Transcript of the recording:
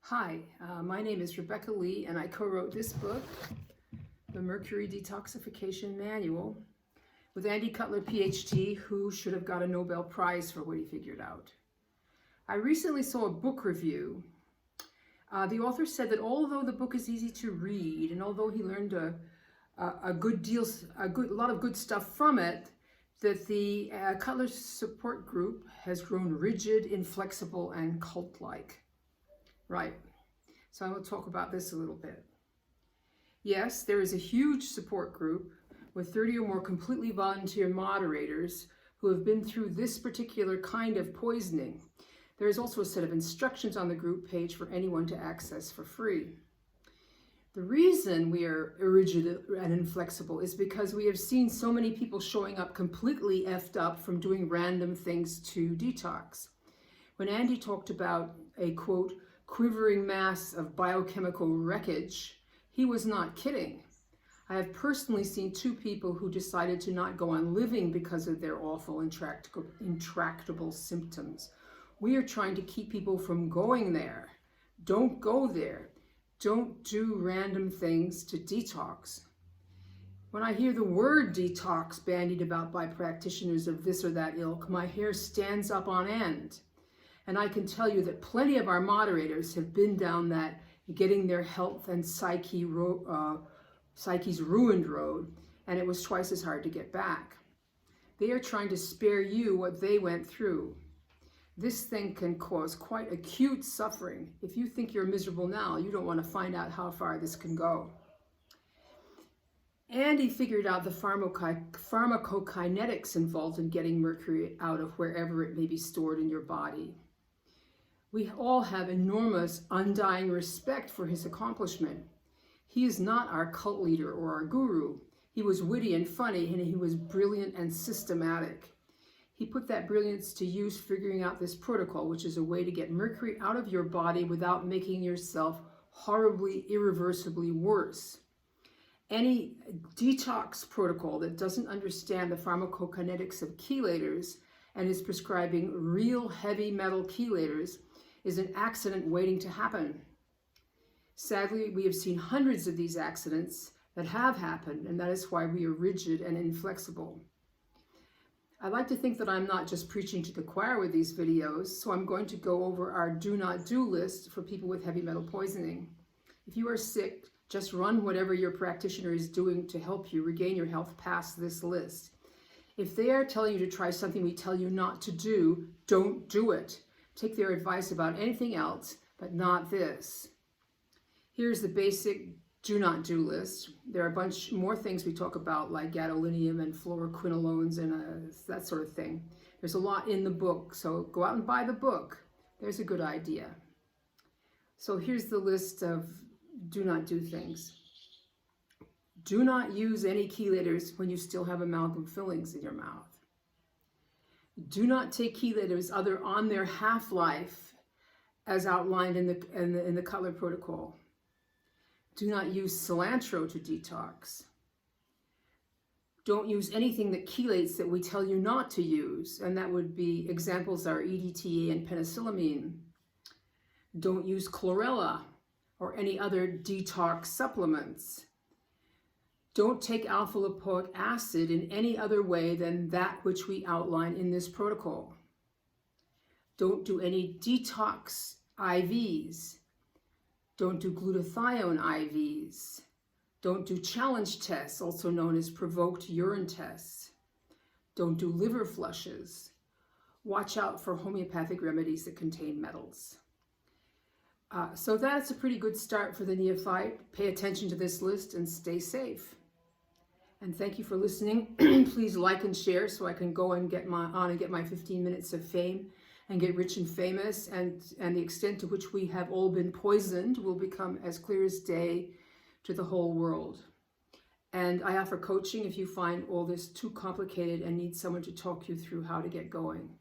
Hi, my name is Rebecca Lee, and I co-wrote this book, The Mercury Detoxification Manual, with Andy Cutler, PhD, who should have got a Nobel Prize for what he figured out. I recently saw a book review. The author said that although the book is easy to read, and although he learned a lot of good stuff from it, that the Cutler support group has grown rigid, inflexible, and cult-like. Right, so I will talk about this a little bit. Yes, there is a huge support group with 30 or more completely volunteer moderators who have been through this particular kind of poisoning. There is also a set of instructions on the group page for anyone to access for free. The reason we are rigid and inflexible is because we have seen so many people showing up completely effed up from doing random things to detox. When Andy talked about a, quote, quivering mass of biochemical wreckage, he was not kidding. I have personally seen two people who decided to not go on living because of their awful, intractable symptoms. We are trying to keep people from going there. Don't go there. Don't do random things to detox. When I hear the word detox bandied about by practitioners of this or that ilk, my hair stands up on end. And I can tell you that plenty of our moderators have been down that getting their health and psyche's ruined road, and it was twice as hard to get back. They are trying to spare you what they went through. This thing can cause quite acute suffering. If you think you're miserable now, you don't want to find out how far this can go. And he figured out the pharmacokinetics involved in getting mercury out of wherever it may be stored in your body. We all have enormous, undying respect for his accomplishment. He is not our cult leader or our guru. He was witty and funny, and he was brilliant and systematic. He put that brilliance to use figuring out this protocol, which is a way to get mercury out of your body without making yourself horribly, irreversibly worse. Any detox protocol that doesn't understand the pharmacokinetics of chelators and is prescribing real heavy metal chelators is an accident waiting to happen. Sadly, we have seen hundreds of these accidents that have happened, and that is why we are rigid and inflexible. I like to think that I'm not just preaching to the choir with these videos, so I'm going to go over our do not do list for people with heavy metal poisoning. If you are sick, just run whatever your practitioner is doing to help you regain your health past this list. If they are telling you to try something we tell you not to do, don't do it. Take their advice about anything else, but not this. Here's the basic do not do list. There are a bunch more things we talk about, like gadolinium and fluoroquinolones and that sort of thing. There's a lot in the book, so go out and buy the book. There's a good idea. So here's the list of do not do things. Do not use any chelators when you still have amalgam fillings in your mouth. Do not take chelators other on their half-life as outlined in the Cutler protocol. Do not use cilantro to detox. Don't use anything that chelates that we tell you not to use, and that would be, examples are EDTA and penicillamine. Don't use chlorella or any other detox supplements. Don't take alpha-lipoic acid in any other way than that which we outline in this protocol. Don't do any detox IVs. Don't do glutathione IVs. Don't do challenge tests, also known as provoked urine tests. Don't do liver flushes. Watch out for homeopathic remedies that contain metals. So that's a pretty good start for the neophyte. Pay attention to this list and stay safe. And thank you for listening. Please like and share so I can go and get my 15 minutes of fame and get rich and famous. And the extent to which we have all been poisoned will become as clear as day to the whole world. And I offer coaching if you find all this too complicated and need someone to talk you through how to get going.